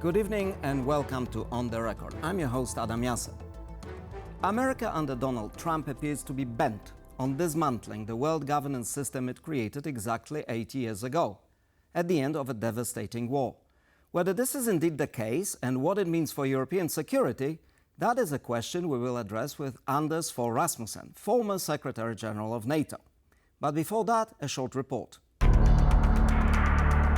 Good evening and welcome to On the Record. I'm your host, Adam Jasser. America under Donald Trump appears to be bent on dismantling the world governance system it created exactly 8 years ago, at the end of a devastating war. Whether this is indeed the case and what it means for European security, that is a question we will address with Anders Fogh Rasmussen, former Secretary General of NATO. But before that, a short report.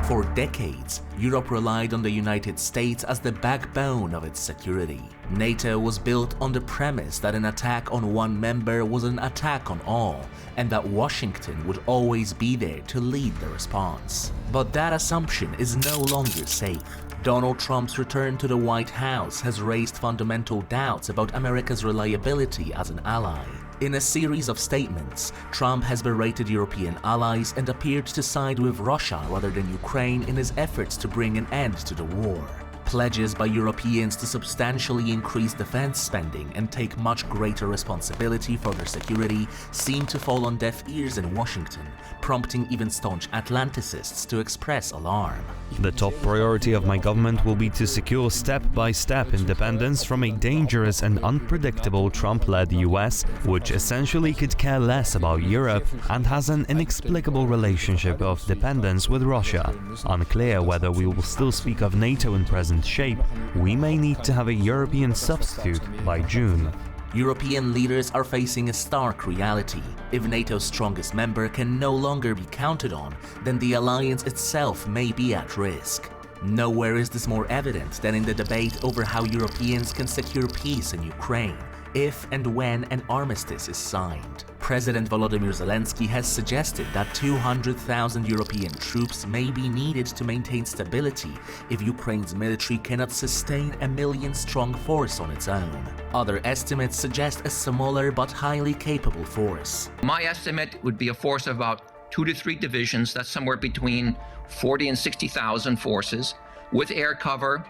For decades, Europe relied on the United States as the backbone of its security. NATO was built on the premise that an attack on one member was an attack on all, and that Washington would always be there to lead the response. But that assumption is no longer safe. Donald Trump's return to the White House has raised fundamental doubts about America's reliability as an ally. In a series of statements, Trump has berated European allies and appeared to side with Russia rather than Ukraine in his efforts to bring an end to the war. Pledges by Europeans to substantially increase defense spending and take much greater responsibility for their security seem to fall on deaf ears in Washington, prompting even staunch Atlanticists to express alarm. The top priority of my government will be to secure step-by-step independence from a dangerous and unpredictable Trump-led US, which essentially could care less about Europe and has an inexplicable relationship of dependence with Russia. Unclear whether we will still speak of NATO in present shape, we may need to have a European substitute by June. European leaders are facing a stark reality. If NATO's strongest member can no longer be counted on, then the alliance itself may be at risk. Nowhere is this more evident than in the debate over how Europeans can secure peace in Ukraine, if and when an armistice is signed. President Volodymyr Zelensky has suggested that 200,000 European troops may be needed to maintain stability if Ukraine's military cannot sustain a 1 million-strong force on its own. Other estimates suggest a smaller but highly capable force. My estimate would be a force of about 2 to 3 divisions, that's somewhere between 40 and 60,000 forces, with air cover,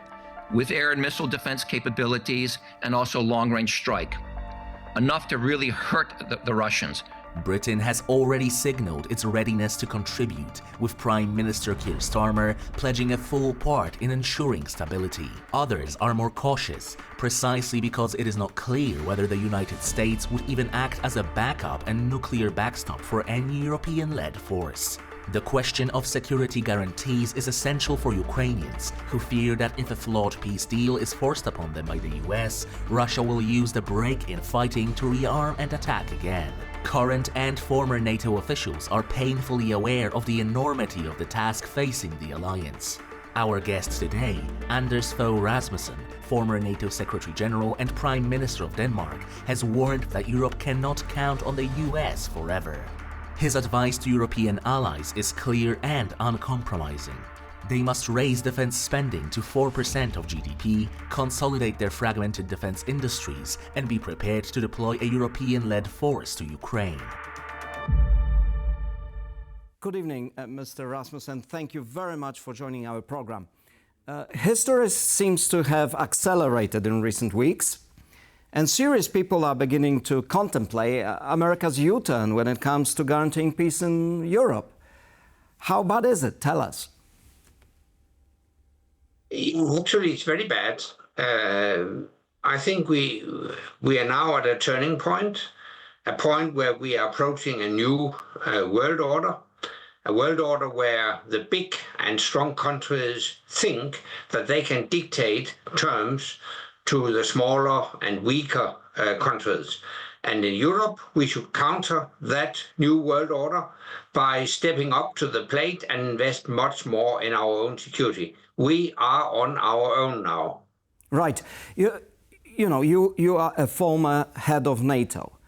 with air and missile defense capabilities, and also long-range strike. Enough to really hurt the Russians. Britain has already signaled its readiness to contribute, with Prime Minister Keir Starmer pledging a full part in ensuring stability. Others are more cautious, precisely because it is not clear whether the United States would even act as a backup and nuclear backstop for any European-led force. The question of security guarantees is essential for Ukrainians, who fear that if a flawed peace deal is forced upon them by the US, Russia will use the break in fighting to rearm and attack again. Current and former NATO officials are painfully aware of the enormity of the task facing the alliance. Our guest today, Anders Fogh Rasmussen, former NATO Secretary General and Prime Minister of Denmark, has warned that Europe cannot count on the US forever. His advice to European allies is clear and uncompromising. They must raise defense spending to 4% of GDP, consolidate their fragmented defense industries, and be prepared to deploy a European-led force to Ukraine. Good evening, Mr. Rasmussen. Thank you very much for joining our program. History seems to have accelerated in recent weeks, and serious people are beginning to contemplate America's U-turn when it comes to guaranteeing peace in Europe. How bad is it? Tell us. Actually, it's very bad. I think we are now at a turning point, a point where we are approaching a new world order, a world order where the big and strong countries think that they can dictate terms to the smaller and weaker countries. And in Europe, we should counter that new world order by stepping up to the plate and invest much more in our own security. We are on our own now. Right. You are a former head of NATO.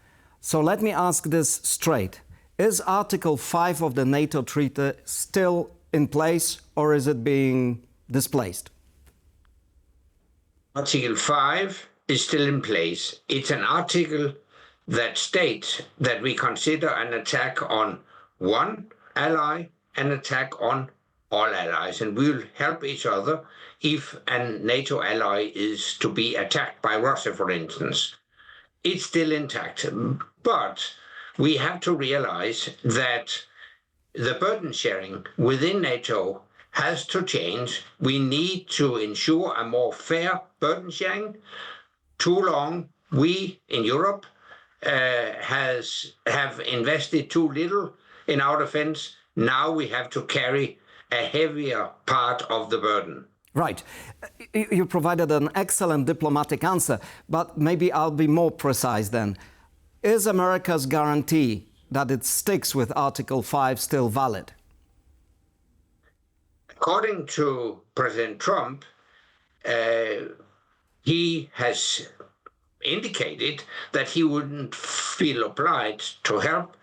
So let me ask this straight. Is Article 5 of the NATO Treaty still in place, or is it being displaced? Article 5 is still in place. It's an article that states that we consider an attack on one ally an attack on all allies, and we will help each other if a NATO ally is to be attacked by Russia, for instance. It's still intact, but we have to realize that the burden sharing within NATO has to change. We need to ensure a more fair burden sharing. Too long, we in Europe have invested too little in our defense. Now we have to carry a heavier part of the burden. Right. You provided an excellent diplomatic answer, but maybe I'll be more precise then. Is America's guarantee that it sticks with Article 5 still valid? According to President Trump, he has indicated that he wouldn't feel obliged to help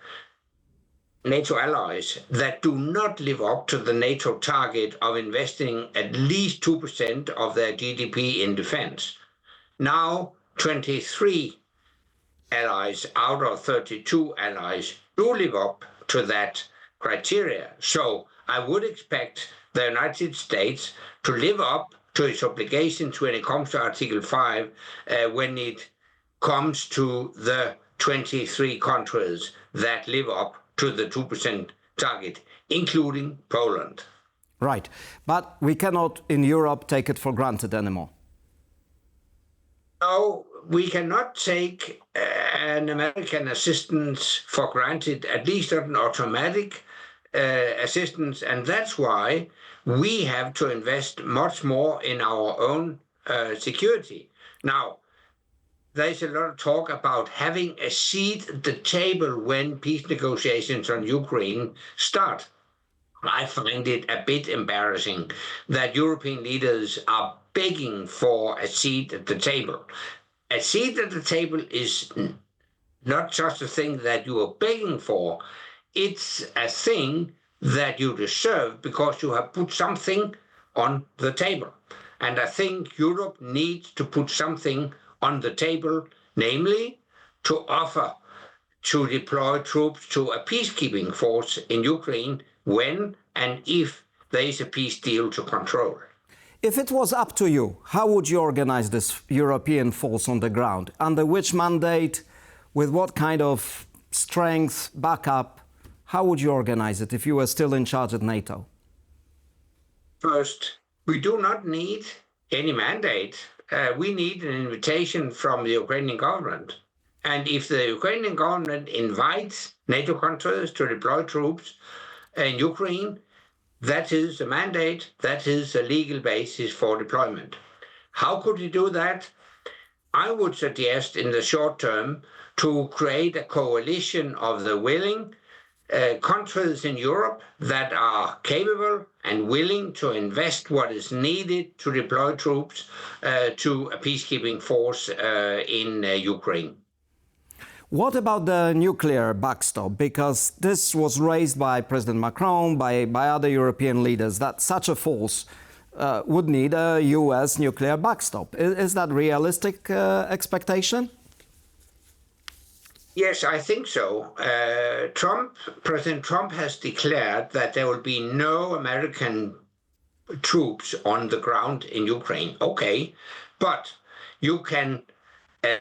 NATO allies that do not live up to the NATO target of investing at least 2% of their GDP in defense. Now, 23 allies out of 32 allies do live up to that criteria. So I would expect the United States to live up to its obligations when it comes to Article 5, when it comes to the 23 countries that live up to the 2% target, including Poland. Right. But we cannot, in Europe, take it for granted anymore. No, we cannot take an American assistance for granted, at least not an automatic assistance, and that's why we have to invest much more in our own security. Now, there's a lot of talk about having a seat at the table when peace negotiations on Ukraine start. I find it a bit embarrassing that European leaders are begging for a seat at the table. A seat at the table is not just a thing that you are begging for. It's a thing that you deserve because you have put something on the table. And I think Europe needs to put something on the table, namely to offer to deploy troops to a peacekeeping force in Ukraine when and if there is a peace deal to control. If it was up to you, how would you organize this European force on the ground? Under which mandate? With what kind of strength, backup? How would you organize it if you were still in charge at NATO? First, we do not need any mandate. We need an invitation from the Ukrainian government. And if the Ukrainian government invites NATO countries to deploy troops in Ukraine, that is a mandate, that is a legal basis for deployment. How could we do that? I would suggest in the short term to create a coalition of the willing countries in Europe that are capable and willing to invest what is needed to deploy troops to a peacekeeping force in Ukraine. What about the nuclear backstop? Because this was raised by President Macron, by other European leaders, that such a force would need a US nuclear backstop. Is that realistic expectation? Yes, I think so. President Trump has declared that there will be no American troops on the ground in Ukraine. Okay, but you can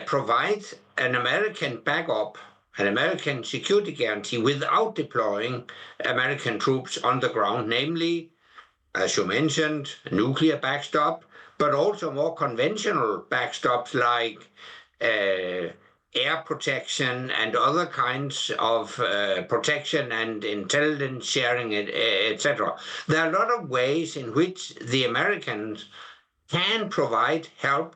provide an American backup, an American security guarantee without deploying American troops on the ground, namely, as you mentioned, a nuclear backstop, but also more conventional backstops like air protection and other kinds of protection and intelligence sharing, etc. There are a lot of ways in which the Americans can provide help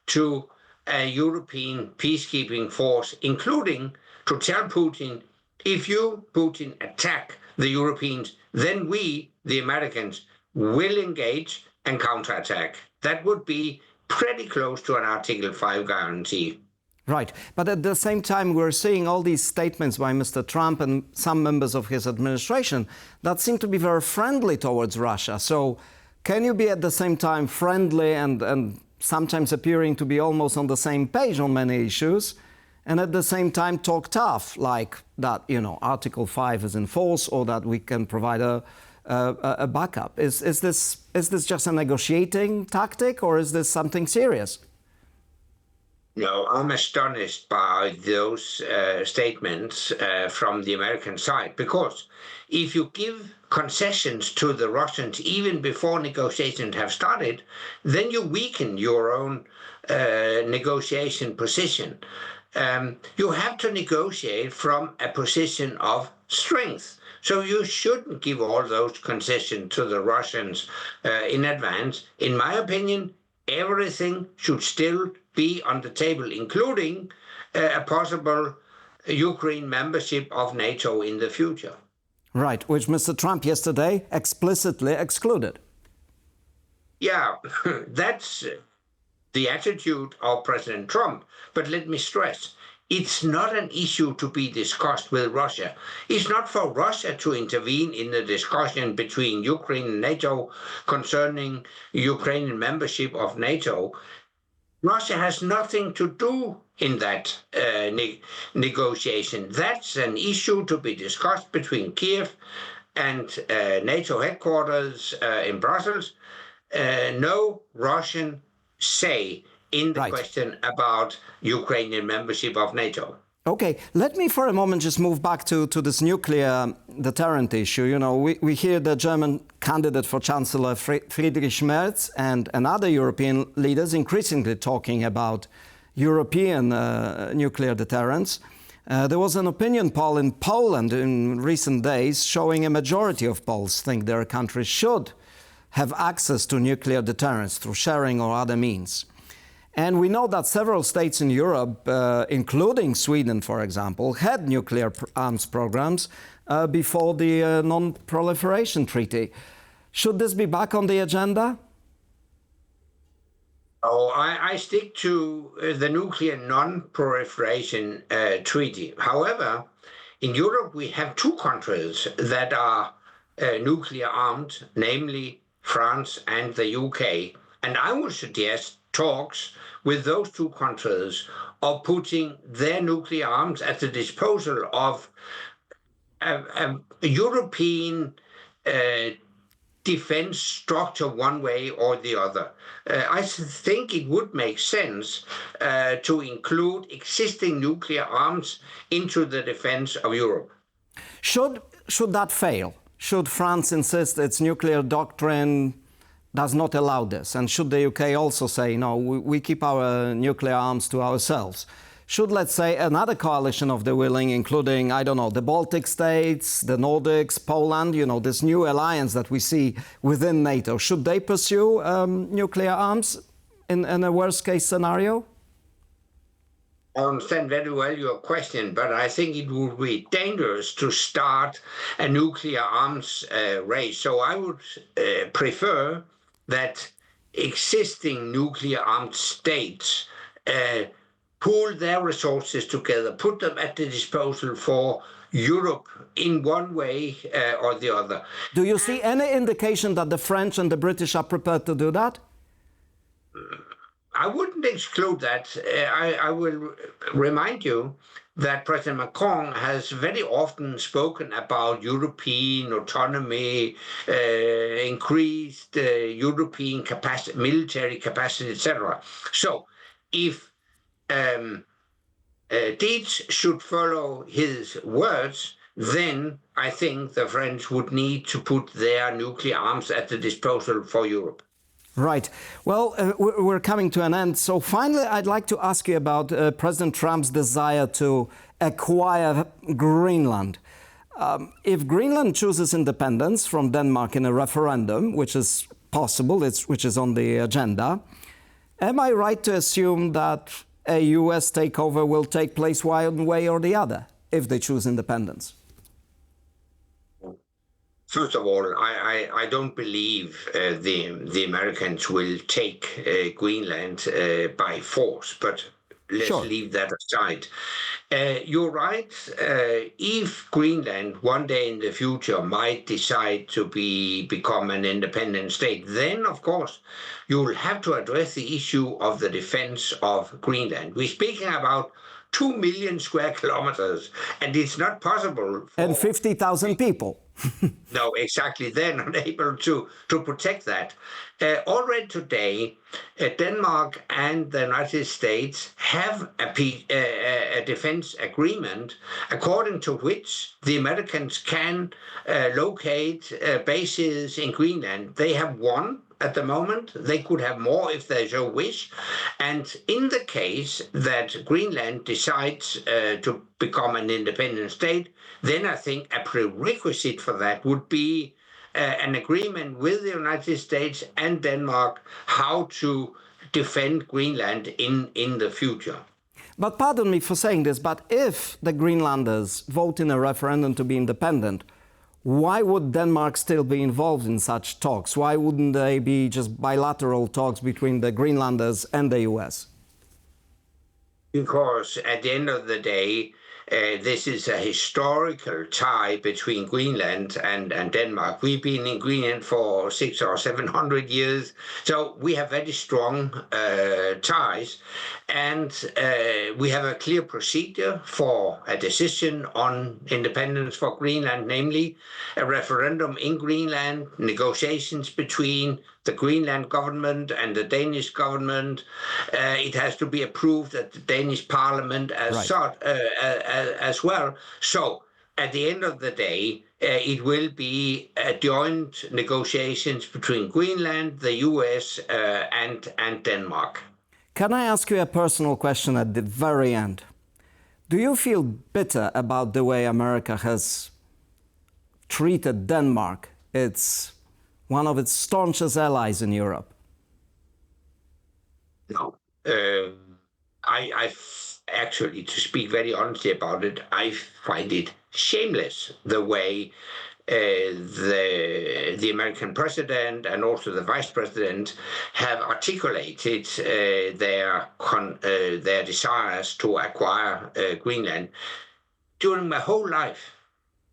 to a European peacekeeping force, including to tell Putin, if you, Putin, attack the Europeans, then we, the Americans, will engage and counterattack. That would be pretty close to an Article 5 guarantee. Right. But at the same time, we're seeing all these statements by Mr. Trump and some members of his administration that seem to be very friendly towards Russia. So can you be at the same time friendly and sometimes appearing to be almost on the same page on many issues, and at the same time talk tough, like that, Article 5 is in force, or that we can provide a backup? Is this just a negotiating tactic, or is this something serious? No, I'm astonished by those statements from the American side, because if you give concessions to the Russians even before negotiations have started, then you weaken your own negotiation position. You have to negotiate from a position of strength. So you shouldn't give all those concessions to the Russians in advance. In my opinion, everything should still be on the table, including a possible Ukraine membership of NATO in the future. Right, which Mr. Trump yesterday explicitly excluded. Yeah, that's the attitude of President Trump. But let me stress, it's not an issue to be discussed with Russia. It's not for Russia to intervene in the discussion between Ukraine and NATO concerning Ukrainian membership of NATO. Russia has nothing to do in that negotiation. That's an issue to be discussed between Kiev and NATO headquarters in Brussels. No Russian say in the question about Ukrainian membership of NATO. Okay, let me for a moment just move back to this nuclear deterrent issue. You know, we hear the German candidate for Chancellor Friedrich Merz and other European leaders increasingly talking about European nuclear deterrence. There was an opinion poll in Poland in recent days showing a majority of Poles think their country should have access to nuclear deterrence through sharing or other means. And we know that several states in Europe, including Sweden, for example, had nuclear arms programs before the Non-Proliferation Treaty. Should this be back on the agenda? Oh, I stick to the nuclear non-proliferation treaty. However, in Europe, we have two countries that are nuclear armed, namely France and the UK. And I would suggest talks with those two countries of putting their nuclear arms at the disposal of a European defense structure one way or the other. I think it would make sense to include existing nuclear arms into the defense of Europe. Should that fail? Should France insist its nuclear doctrine does not allow this? And should the UK also say, no, we keep our nuclear arms to ourselves? Should, let's say, another coalition of the willing, including, I don't know, the Baltic states, the Nordics, Poland, you know, this new alliance that we see within NATO, should they pursue nuclear arms in a worst-case scenario? I understand very well your question, but I think it would be dangerous to start a nuclear arms race. So I would prefer that existing nuclear armed states pool their resources together, put them at the disposal for Europe in one way or the other. Do you see any indication that the French and the British are prepared to do that? I wouldn't exclude that. I will remind you that President Macron has very often spoken about European autonomy, increased European capacity, military capacity, etc. So if deeds should follow his words, then I think the French would need to put their nuclear arms at the disposal for Europe. Right. Well, we're coming to an end. So finally, I'd like to ask you about President Trump's desire to acquire Greenland. If Greenland chooses independence from Denmark in a referendum, which is possible, which is on the agenda, am I right to assume that a US takeover will take place one way or the other if they choose independence? First of all, I don't believe the Americans will take Greenland by force, but let's leave that aside. You're right. If Greenland one day in the future might decide to become an independent state, then of course you will have to address the issue of the defense of Greenland. We're speaking about 2 million square kilometers, and it's not possible. And 50,000 people. No, exactly. They're not able to protect that. Already today, Denmark and the United States have a defense agreement according to which the Americans can locate bases in Greenland. They have one at the moment. They could have more if they so wish. And in the case that Greenland decides to become an independent state, then I think a prerequisite for that would be an agreement with the United States and Denmark how to defend Greenland in the future. But pardon me for saying this, but if the Greenlanders vote in a referendum to be independent, why would Denmark still be involved in such talks? Why wouldn't they be just bilateral talks between the Greenlanders and the US? Because at the end of the day, this is a historical tie between Greenland and Denmark. We've been in Greenland for 600 or 700 years, so we have very strong ties, and we have a clear procedure for a decision on independence for Greenland, namely a referendum in Greenland, negotiations between the Greenland government and the Danish government. It has to be approved at the Danish parliament as well. So at the end of the day, it will be joint negotiations between Greenland, the US, and Denmark. Can I ask you a personal question at the very end? Do you feel bitter about the way America has treated Denmark? It's one of its staunchest allies in Europe. No. I actually, to speak very honestly about it, I find it shameless the way the American president and also the vice president have articulated their desires to acquire Greenland. During my whole life,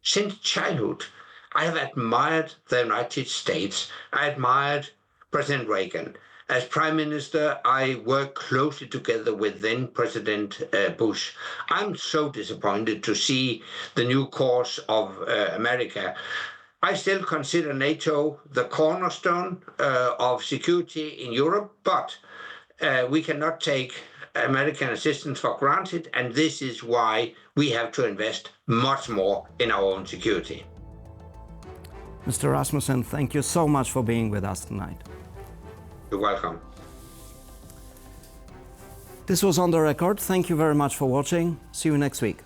since childhood, I have admired the United States. I admired President Reagan. As Prime Minister, I worked closely together with then President Bush. I'm so disappointed to see the new course of America. I still consider NATO the cornerstone of security in Europe, but we cannot take American assistance for granted, and this is why we have to invest much more in our own security. Mr. Rasmussen, thank you so much for being with us tonight. You're welcome. This was On the Record. Thank you very much for watching. See you next week.